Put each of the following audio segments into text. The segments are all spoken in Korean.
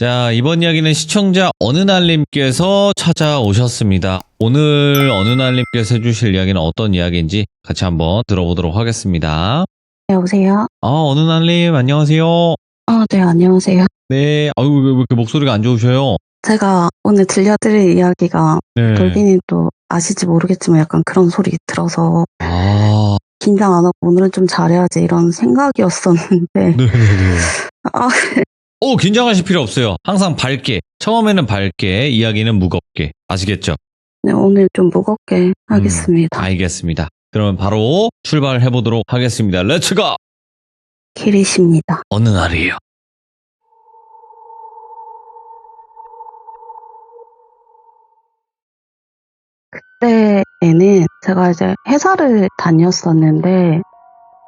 자, 이번 이야기는 시청자 어느날님께서 찾아오셨습니다. 오늘 어느날님께서 해주실 이야기는 어떤 이야기인지 같이 한번 들어보도록 하겠습니다. 네, 여보세요? 어느날님, 안녕하세요. 네, 안녕하세요. 네, 아유, 왜 이렇게 목소리가 안 좋으셔요? 제가 오늘 들려드릴 이야기가 네. 돌비님도 아실지 모르겠지만 약간 그런 소리 들어서 아, 긴장 안 하고 오늘은 좀 잘해야지 이런 생각이었었는데 네네네. 아, 긴장하실 필요 없어요. 항상 밝게, 처음에는 밝게, 이야기는 무겁게. 아시겠죠? 네, 오늘 좀 무겁게 하겠습니다. 알겠습니다. 그러면 바로 출발해보도록 하겠습니다. 렛츠고! 기리십니다. 어느 날이에요? 그때에는 제가 이제 회사를 다녔었는데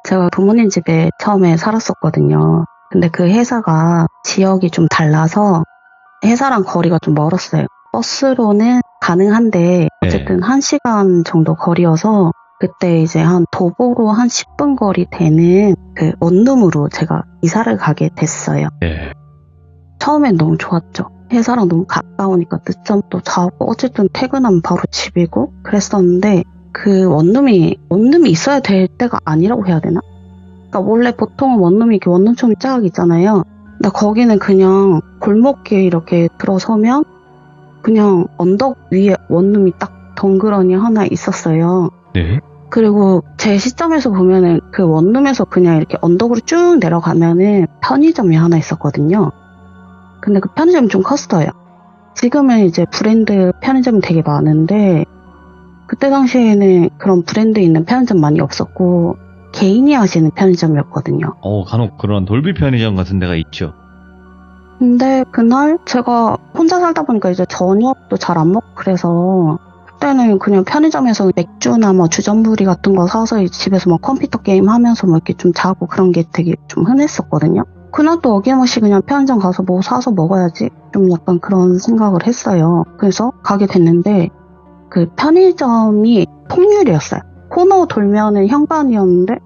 제가 부모님 집에 처음에 살았었거든요. 근데 그 회사가 지역이 좀 달라서 회사랑 거리가 좀 멀었어요. 버스로는 가능한데 어쨌든 1시간 정도 거리여서 그때 이제 한 도보로 한 10분 거리 되는 그 원룸으로 제가 이사를 가게 됐어요. 네. 처음엔 너무 좋았죠. 회사랑 너무 가까우니까 늦잠도 자고 어쨌든 퇴근하면 바로 집이고 그랬었는데 그 원룸이 있어야 될 때가 아니라고 해야 되나? 그러니까 원래 보통은 원룸이 이렇게 원룸처럼 쫙 있잖아요. 근데 거기는 그냥 골목길 이렇게 들어서면 그냥 언덕 위에 원룸이 딱 덩그러니 하나 있었어요. 네. 그리고 제 시점에서 보면은 그 원룸에서 그냥 이렇게 언덕으로 쭉 내려가면은 편의점이 하나 있었거든요. 근데 그 편의점이 좀 컸어요. 지금은 이제 브랜드 편의점이 되게 많은데 그때 당시에는 그런 브랜드 있는 편의점 많이 없었고 개인이 하시는 편의점이었거든요. 간혹 그런 돌비 편의점 같은 데가 있죠. 근데 그날 제가 혼자 살다 보니까 이제 저녁도 잘 안 먹고 그래서 그때는 그냥 편의점에서 맥주나 뭐 주전부리 같은 거 사서 이제 집에서 막 컴퓨터 게임 하면서 뭐 이렇게 좀 자고 그런 게 되게 좀 흔했었거든요. 그날도 어김없이 그냥 편의점 가서 뭐 사서 먹어야지 좀 약간 그런 생각을 했어요. 그래서 가게 됐는데 그 편의점이 통유리였어요. 코너 돌면은 현관이었는데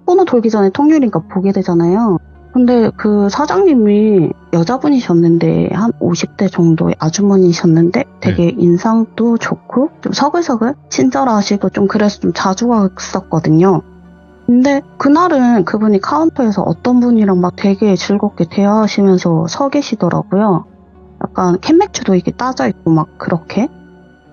코너 돌기 전에 통유리니까 보게 되잖아요. 근데 그 사장님이 여자분이셨는데 한 50대 정도의 아주머니셨는데 되게 인상도 좋고 좀 서글서글 친절하시고 좀 그래서 좀 자주 갔었거든요. 근데 그날은 그분이 카운터에서 어떤 분이랑 막 되게 즐겁게 대화하시면서 서 계시더라고요. 약간 캔맥주도 이렇게 따져 있고 막 그렇게.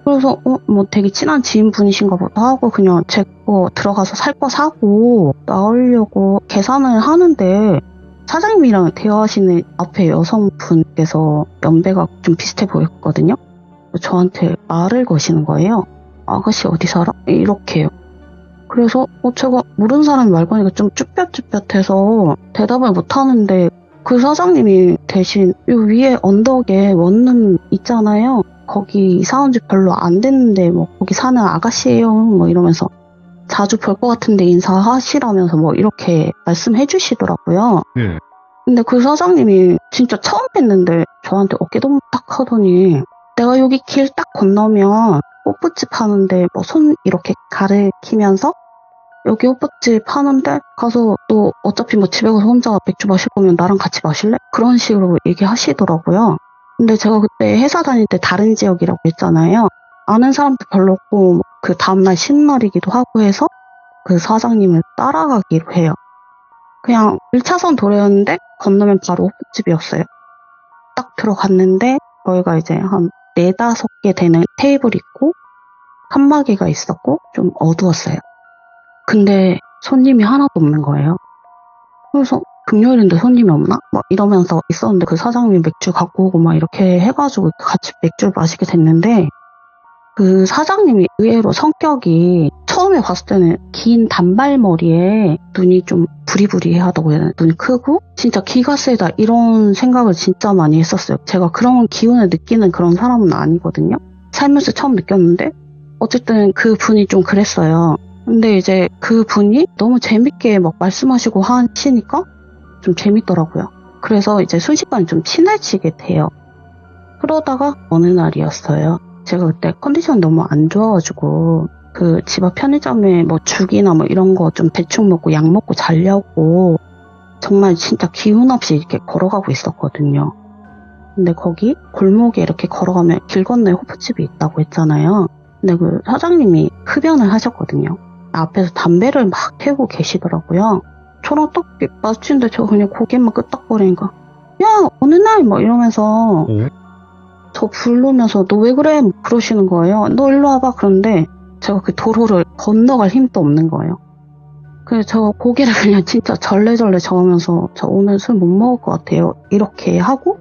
그래서 뭐 되게 친한 지인분이신가 보다 하고 그냥 제 거 들어가서 살 거 사고 나오려고 계산을 하는데 사장님이랑 대화하시는 앞에 여성분께서 연배가 좀 비슷해 보였거든요. 저한테 말을 거시는 거예요. 아가씨 어디 살아? 이렇게요. 그래서 제가 모르는 사람이 말 거니까 좀 쭈뼛쭈뼛해서 대답을 못 하는데 그 사장님이 대신 요 위에 언덕에 원룸 있잖아요. 거기 이사 온 지 별로 안 됐는데 뭐 거기 사는 아가씨예요. 뭐 이러면서 자주 볼 것 같은데 인사하시라면서 뭐 이렇게 말씀해 주시더라고요. 네. 근데 그 사장님이 진짜 처음 뵀는데 저한테 어깨동무 딱 하더니 내가 여기 길 딱 건너면 호프집 하는데 뭐 손 이렇게 가리키면서 여기 호프집 하는데 가서 또 어차피 뭐 집에 가서 혼자 맥주 마실 거면 나랑 같이 마실래? 그런 식으로 얘기하시더라고요. 근데 제가 그때 회사 다닐 때 다른 지역이라고 했잖아요. 아는 사람도 별로 없고 그 다음날 신날이기도 하고 해서 그 사장님을 따라가기로 해요. 그냥 1차선 도로였는데 건너면 바로 호프집이었어요. 딱 들어갔는데 저희가 이제 한 4, 5개 되는 테이블 있고 칸막이가 있었고 좀 어두웠어요. 근데 손님이 하나도 없는 거예요. 그래서 금요일인데 손님이 없나? 막 이러면서 있었는데 그 사장님이 맥주 갖고 오고 막 이렇게 해가지고 같이 맥주를 마시게 됐는데 그 사장님이 의외로 성격이 처음에 봤을 때는 긴 단발머리에 눈이 좀 부리부리하다고 해야 되나? 눈이 크고 진짜 기가 세다 이런 생각을 진짜 많이 했었어요. 제가 그런 기운을 느끼는 그런 사람은 아니거든요. 살면서 처음 느꼈는데 어쨌든 그 분이 좀 그랬어요. 근데 이제 그 분이 너무 재밌게 막 말씀하시고 하시니까 좀 재밌더라고요. 그래서 이제 순식간에 좀 친해지게 돼요. 그러다가 어느 날이었어요. 제가 그때 컨디션이 너무 안 좋아가지고 그 집 앞 편의점에 뭐 죽이나 뭐 이런 거 좀 대충 먹고 약 먹고 자려고 정말 진짜 기운 없이 이렇게 걸어가고 있었거든요. 근데 거기 골목에 이렇게 걸어가면 길 건너에 호프집이 있다고 했잖아요. 근데 그 사장님이 흡연을 하셨거든요. 앞에서 담배를 막 태우고 계시더라고요. 저랑 딱 마주치는데 제가 그냥 고개만 끄덕거리니까 야 어느 날 막 이러면서 저 부르면서 너 왜 그래? 뭐 그러시는 거예요. 너 일로 와봐. 그런데 제가 그 도로를 건너갈 힘도 없는 거예요. 그래서 저 고개를 그냥 진짜 절레절레 저으면서 저 오늘 술 못 먹을 것 같아요. 이렇게 하고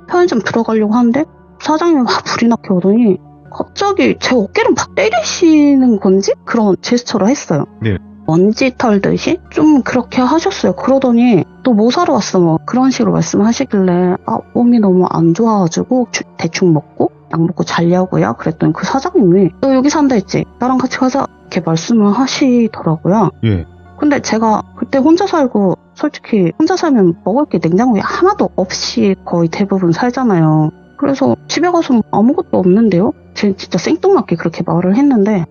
편의점 들어가려고 하는데 사장님이 막 불이 나게 오더니 갑자기 제 어깨를 막 때리시는 건지 그런 제스처를 했어요. 네. 먼지 털듯이 좀 그렇게 하셨어요. 그러더니 또 뭐 사러 왔어 뭐 그런 식으로 말씀하시길래 몸이 너무 안 좋아가지고 대충 먹고 약 먹고 자려고요. 그랬더니 그 사장님이 너 여기 산다 했지? 나랑 같이 가자 이렇게 말씀을 하시더라고요. 예. 근데 제가 그때 혼자 살고 솔직히 혼자 살면 먹을 게 냉장고에 하나도 없이 거의 대부분 살잖아요. 그래서 집에 가서 아무것도 없는데요? 제가 진짜 생뚱맞게 그렇게 말을 했는데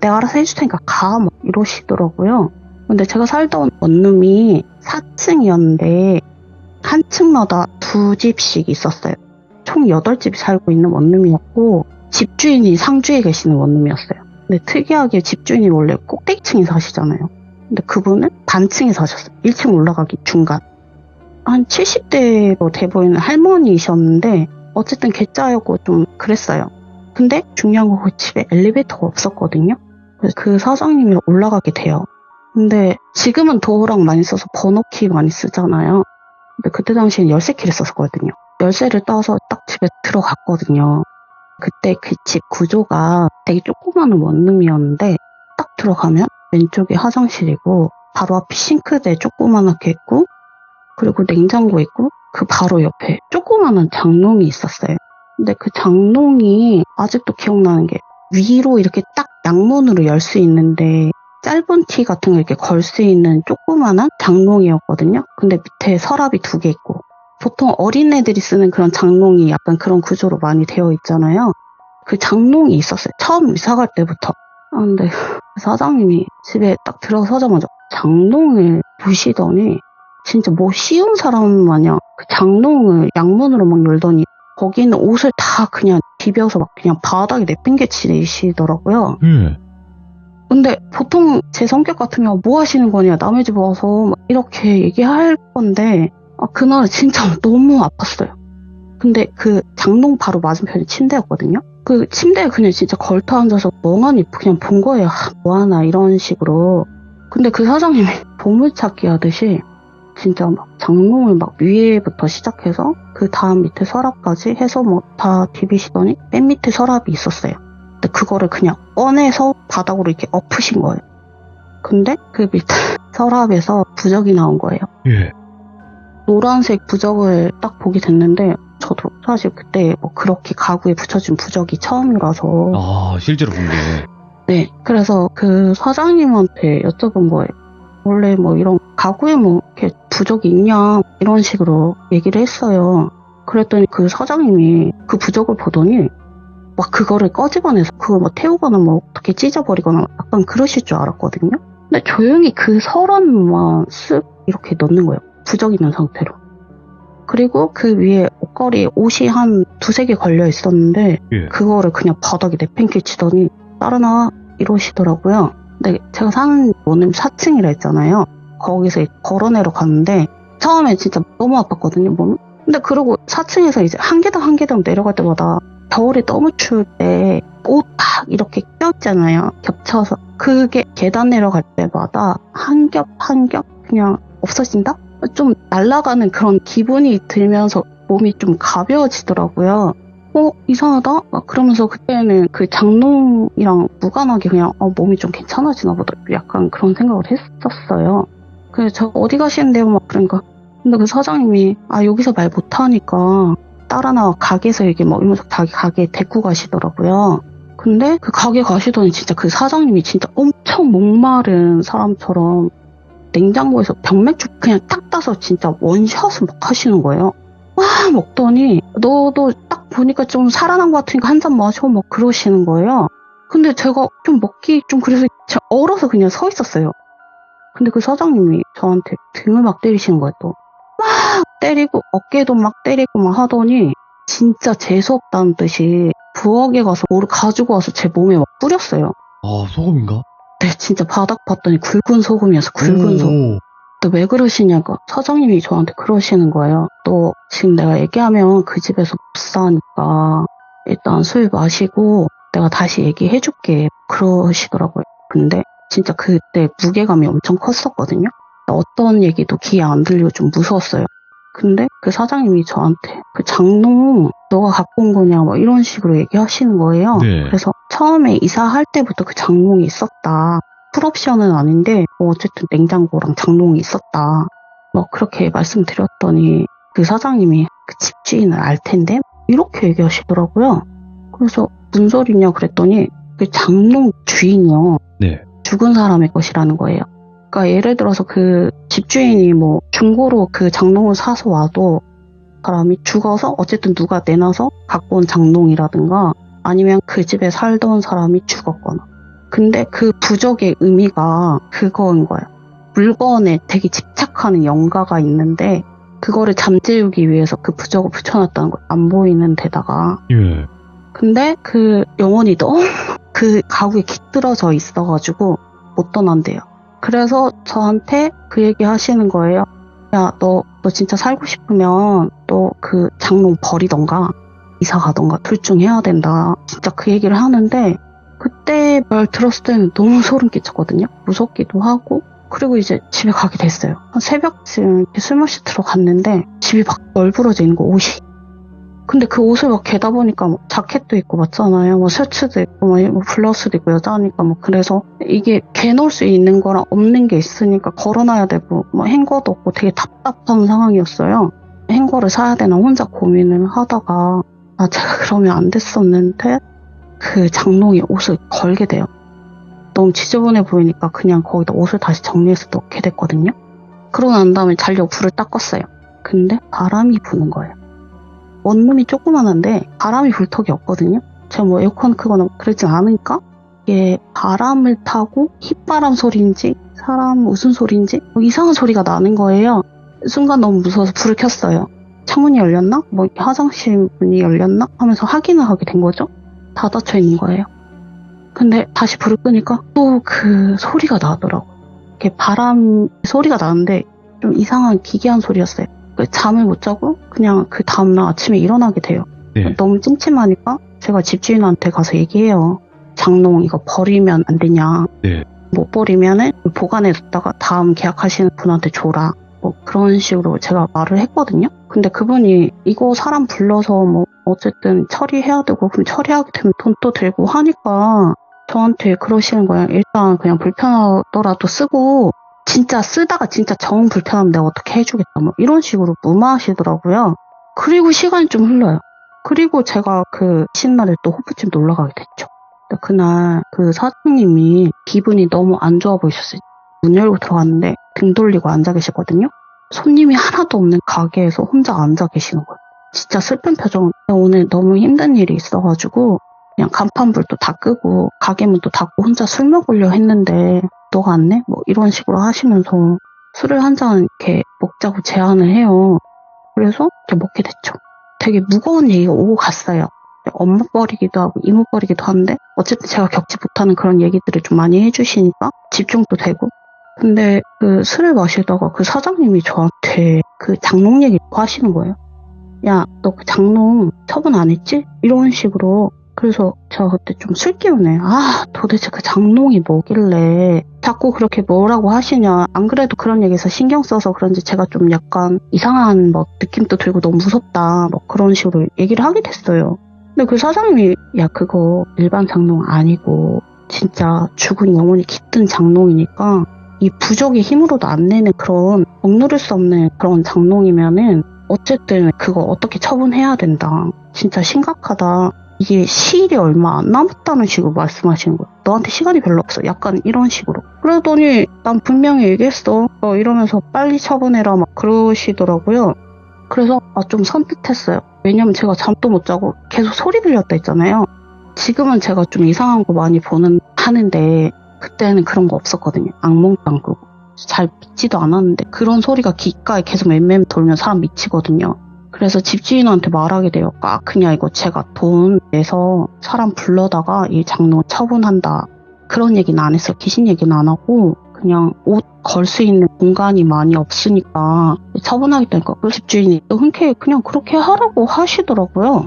내가 알아서 해줄 테니까 가 막 이러시더라고요. 근데 제가 살던 원룸이 4층이었는데 한 층마다 2집씩 있었어요. 총 8집이 살고 있는 원룸이었고 집주인이 상주에 계시는 원룸이었어요. 근데 특이하게 집주인이 원래 꼭대기층에 사시잖아요. 근데 그분은 단층에 사셨어요. 1층 올라가기 중간. 한 70대로 돼 보이는 할머니이셨는데 어쨌든 개짜였고 좀 그랬어요. 근데 중요한 건 그 집에 엘리베이터가 없었거든요. 그래서 그 사장님이 올라가게 돼요. 근데 지금은 도어락 많이 써서 번호키 많이 쓰잖아요. 근데 그때 당시엔 열쇠키를 썼거든요. 열쇠를 따서 딱 집에 들어갔거든요. 그때 그 집 구조가 되게 조그마한 원룸이었는데 딱 들어가면 왼쪽에 화장실이고 바로 앞에 싱크대 조그만하게 있고 그리고 냉장고 있고 그 바로 옆에 조그마한 장롱이 있었어요. 근데 그 장롱이 아직도 기억나는 게 위로 이렇게 딱 양문으로 열 수 있는데 짧은 티 같은 거 이렇게 걸 수 있는 조그마한 장롱이었거든요. 근데 밑에 서랍이 2개 있고 보통 어린애들이 쓰는 그런 장롱이 약간 그런 구조로 많이 되어 있잖아요. 그 장롱이 있었어요. 처음 이사 갈 때부터. 근데 사장님이 집에 딱 들어서자마자 장롱을 보시더니 진짜 뭐 쉬운 사람 마냥 그 장롱을 양문으로 막 열더니 거기 있는 옷을 다 그냥 비벼서 막 그냥 바닥에 내팽개치시더라고요. 근데 보통 제 성격 같으면 뭐 하시는 거냐 남의 집 와서 막 이렇게 얘기할 건데 그날 진짜 너무 아팠어요. 근데 그 장롱 바로 맞은편이 침대였거든요. 그 침대에 그냥 진짜 걸터 앉아서 멍하니 그냥 본 거예요. 뭐하나 이런 식으로. 근데 그 사장님이 보물찾기 하듯이 진짜 막 장롱을 막 위에부터 시작해서 그 다음 밑에 서랍까지 해서 뭐 다 디비시더니 맨 밑에 서랍이 있었어요. 근데 그거를 그냥 꺼내서 바닥으로 이렇게 엎으신 거예요. 근데 그 밑에 서랍에서 부적이 나온 거예요. 예. 노란색 부적을 딱 보게 됐는데 저도 사실 그때 뭐 그렇게 가구에 붙여진 부적이 처음이라서 실제로 본 게. 네, 그래서 그 사장님한테 여쭤본 거예요. 원래 뭐 이런 가구에 뭐 이렇게 부적이 있냐 이런 식으로 얘기를 했어요. 그랬더니 그 사장님이 그 부적을 보더니 막 그거를 꺼집어내서 그거 뭐 태우거나 뭐 어떻게 찢어버리거나 약간 그러실 줄 알았거든요. 근데 조용히 그 서랍만 쓱 이렇게 넣는 거예요. 부적 있는 상태로. 그리고 그 위에 옷걸이에 옷이 한 2-3개 걸려 있었는데 그거를 그냥 바닥에 내팽개치더니 따라나 이러시더라고요. 근데 제가 사는 원룸 4층이라 했잖아요. 거기서 걸어 내려갔는데 처음에 진짜 너무 아팠거든요, 몸이. 근데 그러고 4층에서 이제 한 계단 한 계단 내려갈 때마다 겨울에 너무 추울 때 옷 딱 이렇게 껴있잖아요. 겹쳐서. 그게 계단 내려갈 때마다 한 겹 한 겹 그냥 없어진다? 좀 날아가는 그런 기분이 들면서 몸이 좀 가벼워지더라고요. 이상하다? 막 그러면서 그때는 그 장롱이랑 무관하게 그냥 몸이 좀 괜찮아지나 보다. 약간 그런 생각을 했었어요. 그래서 저 어디 가시는데요? 막 그러니까. 근데 그 사장님이 여기서 말 못하니까 따라 나와 가게에서 얘기 막 이러면서 자기 가게에 데리고 가시더라고요. 근데 그 가게 가시더니 진짜 그 사장님이 진짜 엄청 목마른 사람처럼 냉장고에서 병맥주 그냥 딱 따서 진짜 원샷을 막 하시는 거예요. 와 먹더니 너도 딱 보니까 좀 살아난 것 같으니까 한 잔 마셔 막 그러시는 거예요. 근데 제가 좀 먹기 좀 그래서 얼어서 그냥 서 있었어요. 근데 그 사장님이 저한테 등을 막 때리시는 거예요. 또 막 때리고 어깨도 막 때리고 막 하더니 진짜 재수없다는 듯이 부엌에 가서 뭐를 가지고 와서 제 몸에 막 뿌렸어요. 아, 소금인가? 네, 진짜 바닥 봤더니 굵은 소금이어서 굵은 소금. 또 왜 그러시냐고 사장님이 저한테 그러시는 거예요. 또 지금 내가 얘기하면 그 집에서 못 사니까 일단 술 마시고 내가 다시 얘기해줄게 그러시더라고요. 근데 진짜 그때 무게감이 엄청 컸었거든요. 어떤 얘기도 귀에 안 들리고 좀 무서웠어요. 근데 그 사장님이 저한테 그 장롱 너가 갖고 온 거냐 뭐 이런 식으로 얘기하시는 거예요. 네. 그래서 처음에 이사할 때부터 그 장롱이 있었다. 풀옵션은 아닌데 뭐 어쨌든 냉장고랑 장롱이 있었다. 뭐 그렇게 말씀드렸더니 그 사장님이 그 집주인을 알 텐데 이렇게 얘기하시더라고요. 그래서 무슨 소리냐 그랬더니 그 장롱 주인이요. 네. 죽은 사람의 것이라는 거예요. 그러니까 예를 들어서 그 집주인이 뭐 중고로 그 장롱을 사서 와도 사람이 죽어서 어쨌든 누가 내놔서 갖고 온 장롱이라든가 아니면 그 집에 살던 사람이 죽었거나. 근데 그 부적의 의미가 그거인 거예요. 물건에 되게 집착하는 영가가 있는데 그거를 잠재우기 위해서 그 부적을 붙여놨다는 거예요. 안 보이는 데다가. 예. 근데 그 영혼이 너무 그 가구에 깃들어져 있어가지고 못 떠난대요. 그래서 저한테 그 얘기 하시는 거예요. 야, 너 진짜 살고 싶으면 너 그 장롱 버리던가 이사 가던가 둘 중 해야 된다. 진짜 그 얘기를 하는데 그때 말 들었을 때는 너무 소름 끼쳤거든요. 무섭기도 하고 그리고 이제 집에 가게 됐어요. 한 새벽쯤 이렇게 술 마시러 들어갔는데 집이 막 널브러져 있는 거 옷이. 근데 그 옷을 막 개다 보니까 뭐 자켓도 있고 맞잖아요. 뭐 셔츠도 있고 뭐 블라우스도 있고 여자니까 뭐 그래서 이게 개 넣을 수 있는 거랑 없는 게 있으니까 걸어놔야 되고 뭐 행거도 없고 되게 답답한 상황이었어요. 행거를 사야 되나 혼자 고민을 하다가 아 제가 그러면 안 됐었는데 그 장롱에 옷을 걸게 돼요. 너무 지저분해 보이니까 그냥 거기다 옷을 다시 정리해서 넣게 됐거든요. 그러고 난 다음에 자려고 불을 딱 껐어요. 근데 바람이 부는 거예요. 원룸이 조그만한데 바람이 불 턱이 없거든요. 제가 뭐 에어컨 크거나 그러지 않으니까 이게 바람을 타고 휘바람 소리인지 사람 웃음 소리인지 뭐 이상한 소리가 나는 거예요. 순간 너무 무서워서 불을 켰어요. 창문이 열렸나? 뭐 화장실 문이 열렸나? 하면서 확인을 하게 된 거죠. 다 닫혀 있는 거예요. 근데 다시 불을 끄니까 또 그 소리가 나더라고요. 이렇게 바람 소리가 나는데 좀 이상한 기괴한 소리였어요. 잠을 못 자고 그냥 그 다음날 아침에 일어나게 돼요. 네. 너무 찜찜하니까 제가 집주인한테 가서 얘기해요. 장롱 이거 버리면 안 되냐. 네. 못 버리면은 보관해뒀다가 다음 계약하시는 분한테 줘라. 뭐 그런 식으로 제가 말을 했거든요. 근데 그분이 이거 사람 불러서 뭐 어쨌든 처리해야 되고 그럼 처리하게 되면 돈 또 들고 하니까 저한테 그러시는 거예요. 일단 그냥 불편하더라도 쓰고 진짜 쓰다가 진짜 정 불편하면 내가 어떻게 해주겠다 뭐 이런 식으로 무마하시더라고요. 그리고 시간이 좀 흘러요. 그리고 제가 그 신날에 또 호프집 놀러 가게 됐죠. 그날 그 사장님이 기분이 너무 안 좋아 보이셨어요. 문 열고 들어갔는데 등 돌리고 앉아 계시거든요. 손님이 하나도 없는 가게에서 혼자 앉아 계시는 거예요. 진짜 슬픈 표정. 오늘 너무 힘든 일이 있어가지고 그냥 간판불도 다 끄고 가게문도 닫고 혼자 술 먹으려 했는데 너가 안 내? 뭐 이런 식으로 하시면서 술을 한 잔 이렇게 먹자고 제안을 해요. 그래서 이렇게 먹게 됐죠. 되게 무거운 얘기가 오고 갔어요. 엄마 버리기도 하고 이모 버리기도 하는데 어쨌든 제가 겪지 못하는 그런 얘기들을 좀 많이 해주시니까 집중도 되고. 근데 그 술을 마시다가 그 사장님이 저한테 그 장롱 얘기를 하시는 거예요. 야, 너 그 장롱 처분 안 했지? 이런 식으로. 그래서 제가 그때 좀 술 기운에 도대체 그 장롱이 뭐길래 자꾸 그렇게 뭐라고 하시냐. 안 그래도 그런 얘기에서 신경 써서 그런지 제가 좀 약간 이상한 뭐 느낌도 들고 너무 무섭다 뭐 그런 식으로 얘기를 하게 됐어요. 근데 그 사장님이 야 그거 일반 장롱 아니고 진짜 죽은 영혼이 깃든 장롱이니까 이 부적의 힘으로도 안 내는 그런 억누를 수 없는 그런 장롱이면은 어쨌든 그거 어떻게 처분해야 된다. 진짜 심각하다. 이게 시일이 얼마 안 남았다는 식으로 말씀하시는 거예요. 너한테 시간이 별로 없어. 약간 이런 식으로. 그러더니 난 분명히 얘기했어. 이러면서 빨리 처분해라 막 그러시더라고요. 그래서 좀 선뜻했어요. 왜냐면 제가 잠도 못 자고 계속 소리 들렸다 했잖아요. 지금은 제가 좀 이상한 거 많이 하는데 그때는 그런 거 없었거든요. 악몽도 안 꾸고 잘 믿지도 않았는데 그런 소리가 귓가에 계속 맴맴 돌면 사람 미치거든요. 그래서 집주인한테 말하게 돼요. 그냥 이거 제가 돈 내서 사람 불러다가 이 장롱 처분한다. 그런 얘기는 안 했어요. 귀신 얘기는 안 하고 그냥 옷 걸 수 있는 공간이 많이 없으니까 처분하겠다니까 그 집주인이 흔쾌히 그냥 그렇게 하라고 하시더라고요.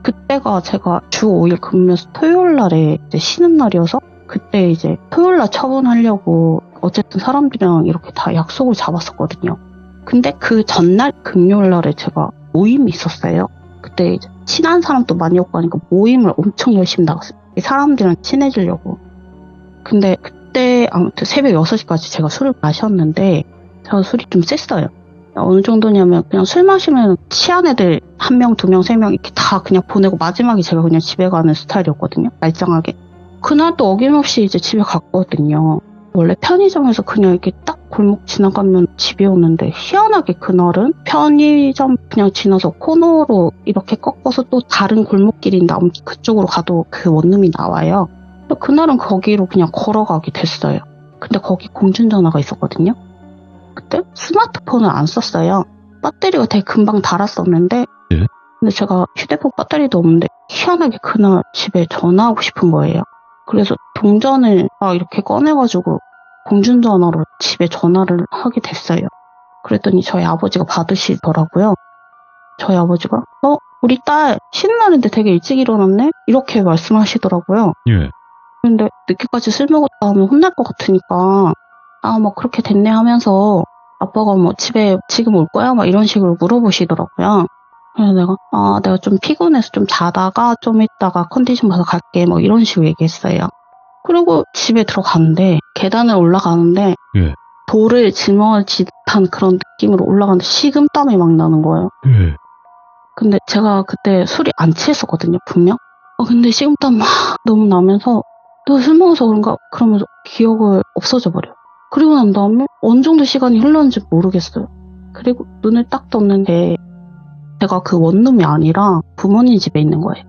그때가 제가 주 5일 근무해서 토요일 날에 이제 쉬는 날이어서 그때 이제 토요일 날 처분하려고 어쨌든 사람들이랑 이렇게 다 약속을 잡았었거든요. 근데 그 전날 금요일 날에 제가 모임이 있었어요. 그때 이제 친한 사람도 많이 오고 하니까 모임을 엄청 열심히 나갔어요. 사람들이랑 친해지려고. 근데 그때 아무튼 새벽 6시까지 제가 술을 마셨는데 제가 술이 좀 셌어요. 어느 정도냐면 그냥 술 마시면 취한 애들 1명, 2명, 3명 이렇게 다 그냥 보내고 마지막에 제가 그냥 집에 가는 스타일이었거든요. 말짱하게. 그날도 어김없이 이제 집에 갔거든요. 원래 편의점에서 그냥 이렇게 딱 골목 지나가면 집에 오는데 희한하게 그날은 편의점 그냥 지나서 코너로 이렇게 꺾어서 또 다른 골목길인데 그쪽으로 가도 그 원룸이 나와요. 그날은 거기로 그냥 걸어가게 됐어요. 근데 거기 공중전화가 있었거든요. 그때 스마트폰을 안 썼어요. 배터리가 되게 금방 닳았었는데 예? 근데 제가 휴대폰 배터리도 없는데 희한하게 그날 집에 전화하고 싶은 거예요. 그래서 동전을 이렇게 꺼내가지고 공중전화로 집에 전화를 하게 됐어요. 그랬더니 저희 아버지가 받으시더라고요. 저희 아버지가 우리 딸 쉬는 날인데 되게 일찍 일어났네? 이렇게 말씀하시더라고요. 예. 근데 늦게까지 술 먹었다 하면 혼날 것 같으니까 뭐 그렇게 됐네 하면서 아빠가 뭐 집에 지금 올 거야? 막 이런 식으로 물어보시더라고요. 그래서 내가 좀 피곤해서 좀 자다가 좀 있다가 컨디션 봐서 갈게 뭐 이런 식으로 얘기했어요. 그리고 집에 들어갔는데 계단을 올라가는데 예. 돌을 짊어지듯한 그런 느낌으로 올라가는데 식은땀이 막 나는 거예요. 예. 근데 제가 그때 술이 안 취했었거든요, 분명. 근데 식은땀 막 너무 나면서 너 술 먹어서 그런가? 그러면서 기억을 없어져 버려요. 그리고 난 다음에 어느 정도 시간이 흘렀는지 모르겠어요. 그리고 눈을 딱 떴는데 제가 그 원룸이 아니라 부모님 집에 있는 거예요.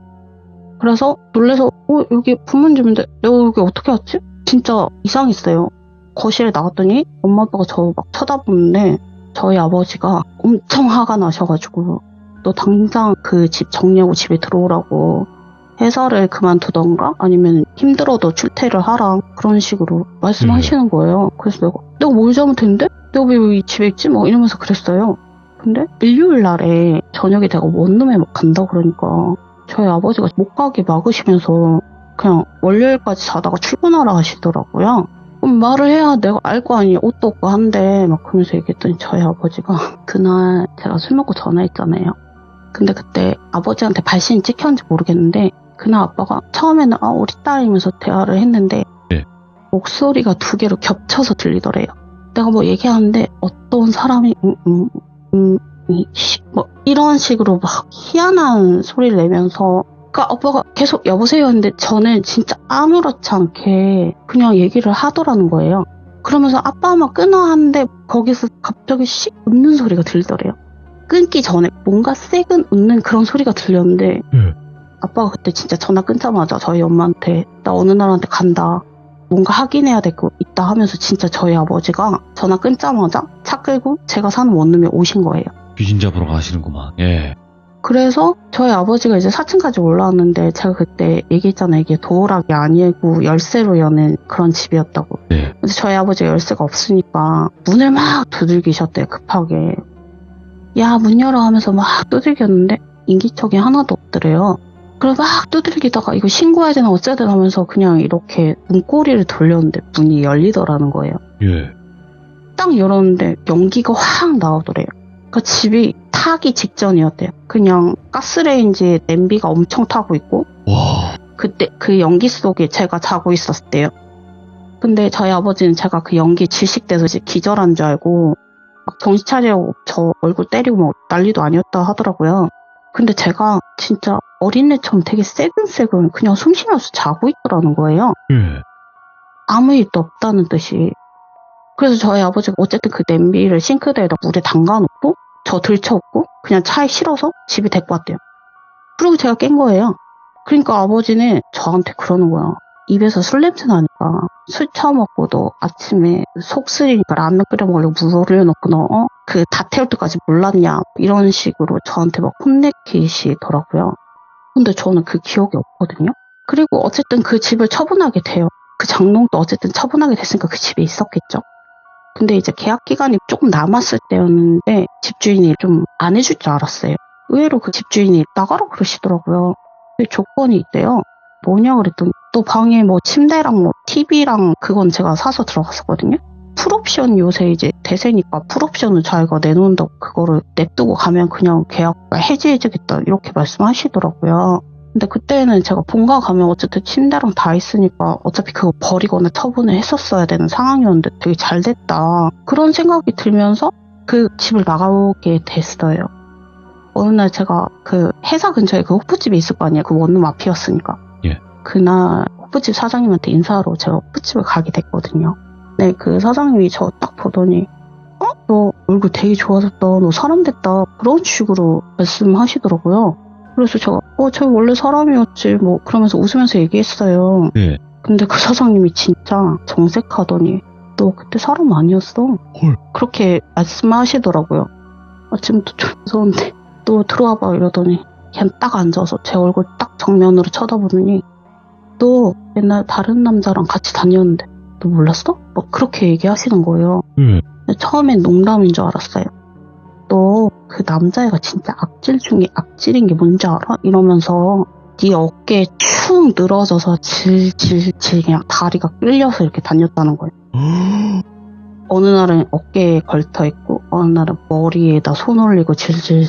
그래서 놀라서 여기 부모님 집인데 내가 여기 어떻게 왔지? 진짜 이상했어요. 거실에 나갔더니 엄마 아빠가 저 막 쳐다보는데 저희 아버지가 엄청 화가 나셔가지고 너 당장 그 집 정리하고 집에 들어오라고 회사를 그만두던가 아니면 힘들어도 출퇴를 하라 그런 식으로 말씀하시는 거예요. 그래서 내가 뭘 잘못했는데? 내가 왜 이 집에 있지? 막 이러면서 그랬어요. 근데 일요일 날에 저녁에 내가 원룸에 막 간다 그러니까 저희 아버지가 못 가게 막으시면서 그냥 월요일까지 자다가 출근하라 하시더라고요. 그럼 말을 해야 내가 알 거 아니에요. 옷도 없고 한데 막 그러면서 얘기했더니 저희 아버지가 그날 제가 술 먹고 전화했잖아요. 근데 그때 아버지한테 발신이 찍혔는지 모르겠는데 그날 아빠가 처음에는 우리 딸이면서 대화를 했는데 네. 목소리가 2개로 겹쳐서 들리더래요. 내가 뭐 얘기하는데 어떤 사람이 뭐 이런 식으로 막 희한한 소리를 내면서 그러니까 아빠가 계속 여보세요 했는데 저는 진짜 아무렇지 않게 그냥 얘기를 하더라는 거예요. 그러면서 아빠 한번 끊어 하는데 거기서 갑자기 씩 웃는 소리가 들리더래요. 끊기 전에 뭔가 새근 웃는 그런 소리가 들렸는데 아빠가 그때 진짜 전화 끊자마자 저희 엄마한테 나 어느 나라한테 간다. 뭔가 확인해야 될 거 있다 하면서 진짜 저희 아버지가 전화 끊자마자 차 끌고 제가 사는 원룸에 오신 거예요. 귀신 잡으러 가시는구만. 예. 그래서 저희 아버지가 이제 4층까지 올라왔는데 제가 그때 얘기했잖아요. 이게 도어락이 아니고 열쇠로 여는 그런 집이었다고. 네. 근데 저희 아버지가 열쇠가 없으니까 문을 막 두들기셨대요. 급하게. 야, 문 열어 하면서 막 두들겼는데 인기척이 하나도 없더래요. 그래서 막 두들기다가 이거 신고해야 되나 어째야 되나 하면서 그냥 이렇게 문고리를 돌렸는데 문이 열리더라는 거예요. 예. 딱 열었는데 연기가 확 나오더래요. 그러니까 집이 타기 직전이었대요. 그냥 가스레인지에 냄비가 엄청 타고 있고 와. 그때 그 연기 속에 제가 자고 있었대요. 근데 저희 아버지는 제가 그 연기 질식돼서 이제 기절한 줄 알고 막 정신 차리려고 저 얼굴 때리고 뭐 난리도 아니었다 하더라고요. 근데 제가 진짜 어린애처럼 되게 새근새근 그냥 숨 쉬면서 자고 있더라는 거예요. 예. 아무 일도 없다는 듯이. 그래서 저희 아버지가 어쨌든 그 냄비를 싱크대에다 물에 담가놓고 저 들쳐업고 그냥 차에 실어서 집에 데리고 왔대요. 그리고 제가 깬 거예요. 그러니까 아버지는 저한테 그러는 거야. 입에서 술 냄새 나니까 술 처먹고 너 아침에 속 쓰리니까 라면 끓여 먹으려고 물 올려놓고 너 그 다 태울 때까지 몰랐냐 이런 식으로 저한테 막 혼내키시더라고요. 근데 저는 그 기억이 없거든요. 그리고 어쨌든 그 집을 처분하게 돼요. 그 장롱도 어쨌든 처분하게 됐으니까 그 집에 있었겠죠. 근데 이제 계약 기간이 조금 남았을 때였는데 집주인이 좀 안 해줄 줄 알았어요. 의외로 그 집주인이 나가라 그러시더라고요. 근데 조건이 있대요. 뭐냐 그랬더니 또 방에 뭐 침대랑 뭐 TV랑 그건 제가 사서 들어갔었거든요. 풀옵션 요새 이제 대세니까 풀옵션을 자기가 내놓는다고 그거를 냅두고 가면 그냥 계약 해지해주겠다 이렇게 말씀하시더라고요. 근데 그때는 제가 본가 가면 어쨌든 침대랑 다 있으니까 어차피 그거 버리거나 처분을 했었어야 되는 상황이었는데 되게 잘 됐다. 그런 생각이 들면서 그 집을 나가게 됐어요. 어느 날 제가 그 회사 근처에 그 호프집이 있을 거 아니에요. 그 원룸 앞이었으니까. 예. 그날 호프집 사장님한테 인사하러 제가 호프집을 가게 됐거든요. 네, 그 사장님이 저 딱 보더니 너 얼굴 되게 좋아졌다. 너 사람 됐다. 그런 식으로 말씀하시더라고요. 그래서 제가 저 원래 사람이었지 뭐 그러면서 웃으면서 얘기했어요. 네. 근데 그 사장님이 진짜 정색하더니 너 그때 사람 아니었어. 헐. 그렇게 말씀하시더라고요. 아침부터 좀 무서운데 너 들어와봐 이러더니 그냥 딱 앉아서 제 얼굴 딱 정면으로 쳐다보더니 너 옛날 다른 남자랑 같이 다녔는데 너 몰랐어? 막 그렇게 얘기하시는 거예요. 근데 처음엔 농담인 줄 알았어요. 너 그 남자애가 진짜 악질 중에 악질인 게 뭔지 알아? 이러면서 네 어깨에 축 늘어져서 질질질 그냥 다리가 끌려서 이렇게 다녔다는 거예요. 어느 날은 어깨에 걸터있고 어느 날은 머리에다 손 올리고 질질질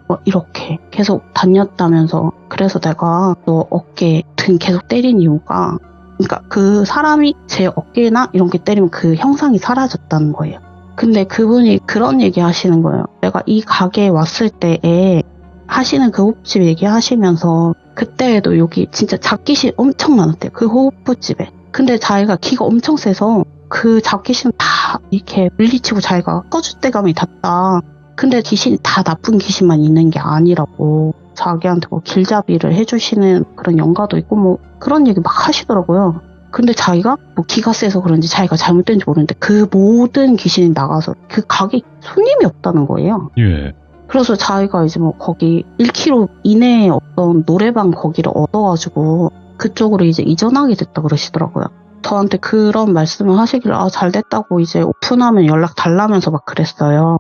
뭐 이렇게 계속 다녔다면서 그래서 내가 너 어깨 등 계속 때린 이유가 그러니까 그 사람이 제 어깨나 이런 게 때리면 그 형상이 사라졌다는 거예요. 근데 그분이 그런 얘기 하시는 거예요. 내가 이 가게에 왔을 때에 하시는 그 호프집 얘기하시면서 그때에도 여기 진짜 잡귀신 엄청 많았대요. 그 호프집에. 근데 자기가 기가 엄청 세서 그 잡귀신 다 이렇게 물리치고 자기가 꺼주대감이 닿다. 근데 귀신이 다 나쁜 귀신만 있는 게 아니라고. 자기한테 뭐 길잡이를 해주시는 그런 영가도 있고 뭐 그런 얘기 막 하시더라고요. 근데 자기가 뭐 기가 세서 그런지 자기가 잘못된지 모르는데 그 모든 귀신이 나가서 그 가게 손님이 없다는 거예요. 예. 그래서 자기가 이제 뭐 거기 1km 이내에 어떤 노래방 거기를 얻어가지고 그쪽으로 이제 이전하게 됐다 그러시더라고요. 저한테 그런 말씀을 하시길래 잘 됐다고 이제 오픈하면 연락 달라면서 막 그랬어요.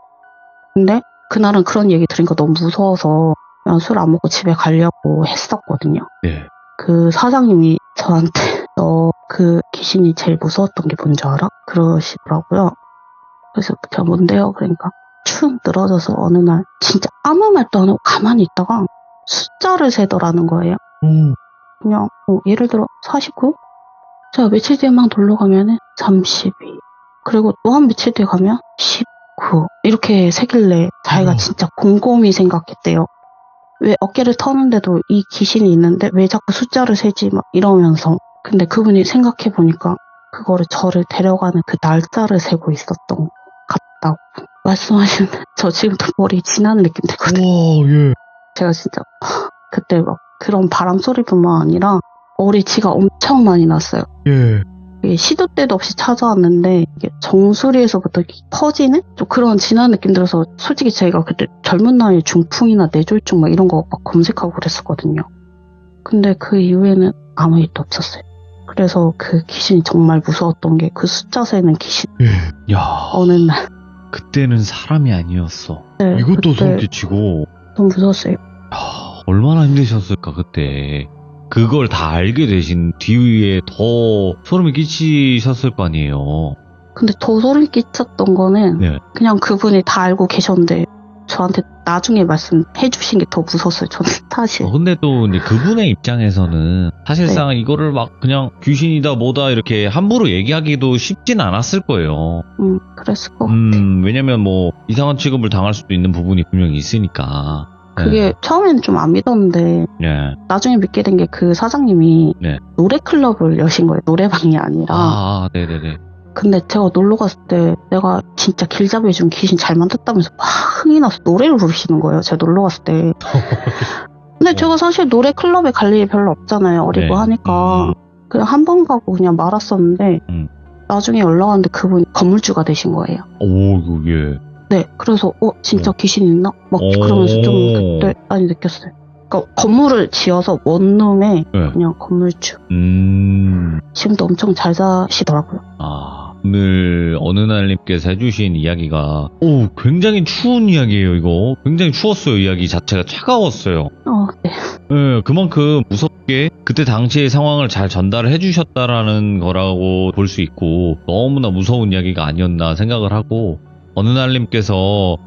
근데 그날은 그런 얘기 들으니까 너무 무서워서 그냥 술 안 먹고 집에 가려고 했었거든요. 네. 그 사장님이 저한테 너 그 귀신이 제일 무서웠던 게 뭔지 알아? 그러시더라고요. 그래서 제가 뭔데요? 그러니까 축 늘어져서 어느 날 진짜 아무 말도 안 하고 가만히 있다가 숫자를 세더라는 거예요. 그냥 예를 들어 49? 자 며칠 뒤에 막 놀러 가면은 32 그리고 또 한 며칠 뒤에 가면 19 이렇게 세길래 자기가 진짜 곰곰이 생각했대요. 왜 어깨를 터는데도 이 귀신이 있는데 왜 자꾸 숫자를 세지 막 이러면서 근데 그분이 생각해보니까 그거를 저를 데려가는 그 날짜를 세고 있었던 것 같다고 말씀하시는데 저 지금도 머리 지나는 느낌 들거든요. 예. 제가 진짜 그때 막 그런 바람 소리뿐만 아니라 머리치가 엄청 많이 났어요. 예. 이게 시도 때도 없이 찾아왔는데 이게 정수리에서부터 퍼지는 좀 그런 진한 느낌 들어서 솔직히 제가 그때 젊은 나이에 중풍이나 뇌졸중 막 이런 거 막 검색하고 그랬었거든요. 근데 그 이후에는 아무 일도 없었어요. 그래서 그 귀신이 정말 무서웠던 게 그 숫자 세는 귀신. 야. 어느 날. 그때는 사람이 아니었어. 네, 이것도 그때 소름 끼치고. 너무 무서웠어요. 얼마나 힘드셨을까 그때. 그걸 다 알게 되신 뒤에 더 소름이 끼치셨을 거 아니에요. 근데 더 소름 끼쳤던 거는 네. 그냥 그분이 다 알고 계셨는데 저한테 나중에 말씀해 주신 게 더 무서웠어요. 저는 사실. 근데 또 이제 그분의 입장에서는 사실상 이거를 막 그냥 귀신이다 뭐다 이렇게 함부로 얘기하기도 쉽진 않았을 거예요. 그랬을 것 같아. 왜냐면 뭐 이상한 취급을 당할 수도 있는 부분이 분명히 있으니까. 그게 처음에는 좀 안 믿었는데 네. 나중에 믿게 된 게 그 사장님이 네. 노래클럽을 여신 거예요. 노래방이 아니라. 네네네. 근데 제가 놀러 갔을 때 내가 진짜 길잡이해준 귀신 잘 만났다면서 막 흥이 나서 노래를 부르시는 거예요. 제가 놀러 갔을 때. 근데 제가 사실 노래클럽에 갈 일이 별로 없잖아요. 어리고 네. 하니까. 그냥 한 번 가고 그냥 말았었는데 나중에 연락 왔는데 그분이 건물주가 되신 거예요. 오, 예. 네, 그래서 진짜 귀신 있나? 막 그러면서 좀 그때 많이 느꼈어요. 그러니까 건물을 지어서 원룸에 네. 그냥 건물주. 지금도 엄청 잘 사시더라고요. 오늘 어느날님께서 해주신 이야기가 굉장히 추운 이야기예요. 이거 굉장히 추웠어요. 이야기 자체가 차가웠어요. 네. 네, 그만큼 무섭게 그때 당시의 상황을 잘 전달을 해주셨다라는 거라고 볼 수 있고 너무나 무서운 이야기가 아니었나 생각을 하고 어느날님께서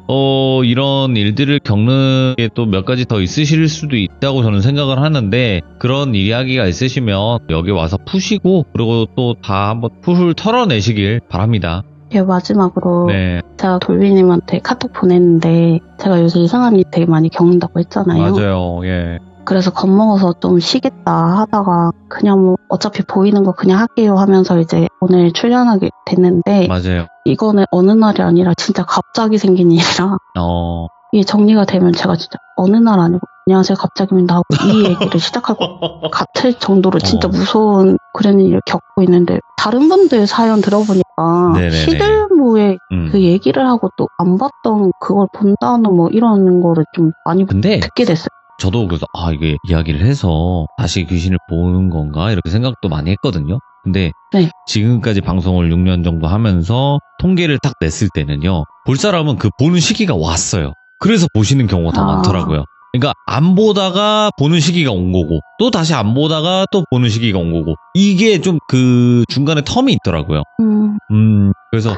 이런 일들을 겪는 게 또 몇 가지 더 있으실 수도 있다고 저는 생각을 하는데 그런 이야기가 있으시면 여기 와서 푸시고 그리고 또 다 한번 풀 털어내시길 바랍니다. 예, 마지막으로 네, 제가 돌비님한테 카톡 보냈는데 제가 요새 이상한 일 되게 많이 겪는다고 했잖아요. 맞아요. 예. 그래서 겁먹어서 좀 쉬겠다 하다가 그냥 뭐 어차피 보이는 거 그냥 할게요 하면서 이제 오늘 출연하게 됐는데 맞아요. 이거는 어느 날이 아니라 진짜 갑자기 생긴 일이라 이게 정리가 되면 제가 진짜 어느 날 아니고 안녕하세요 갑자기입니다 하고 이 얘기를 시작할 것 같을 정도로 진짜 무서운 그런 일을 겪고 있는데 다른 분들 사연 들어보니까 네네네. 시들모에 그 얘기를 하고 또 안 봤던 그걸 본다는 뭐 이런 거를 좀 많이 근데 듣게 됐어요. 저도 그래서 이게 이야기를 해서 다시 귀신을 보는 건가 이렇게 생각도 많이 했거든요. 근데 네. 지금까지 방송을 6년 정도 하면서 통계를 딱 냈을 때는요. 볼 사람은 그 보는 시기가 왔어요. 그래서 보시는 경우가 더 많더라고요. 그러니까 안 보다가 보는 시기가 온 거고 또 다시 안 보다가 또 보는 시기가 온 거고 이게 좀 그 중간에 텀이 있더라고요. 그래서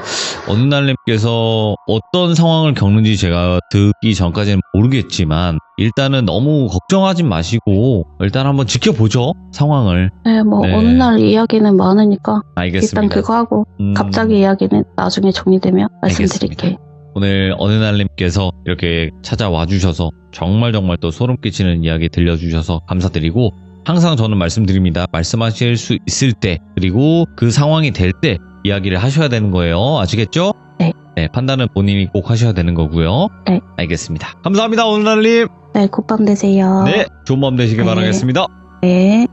어느날님께서 어떤 상황을 겪는지 제가 듣기 전까지는 모르겠지만 일단은 너무 걱정하지 마시고 일단 한번 지켜보죠 상황을. 네, 뭐 네. 어느 날 이야기는 많으니까 알겠습니다. 일단 그거 하고 갑자기 이야기는 나중에 정리되면 말씀드릴게요. 오늘 어느날님께서 이렇게 찾아와 주셔서 정말 또 소름 끼치는 이야기 들려주셔서 감사드리고 항상 저는 말씀드립니다. 말씀하실 수 있을 때 그리고 그 상황이 될 때 이야기를 하셔야 되는 거예요. 아시겠죠? 네. 네, 판단은 본인이 꼭 하셔야 되는 거고요. 네. 알겠습니다. 감사합니다, 어느날님. 네, 굿밤 되세요. 네, 좋은 밤 되시길 네. 바라겠습니다. 네.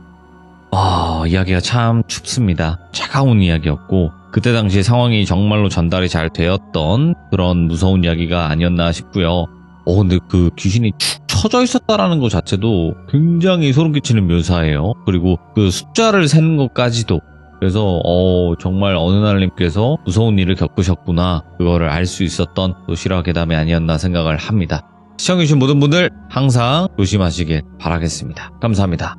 이야기가 참 춥습니다. 차가운 이야기였고 그때 당시 상황이 정말로 전달이 잘 되었던 그런 무서운 이야기가 아니었나 싶고요. 근데 그 귀신이 축 처져 있었다라는 것 자체도 굉장히 소름 끼치는 묘사예요. 그리고 그 숫자를 세는 것까지도 그래서 정말 어느날님께서 무서운 일을 겪으셨구나 그거를 알 수 있었던 또 실화 괴담이 아니었나 생각을 합니다. 시청해주신 모든 분들 항상 조심하시길 바라겠습니다. 감사합니다.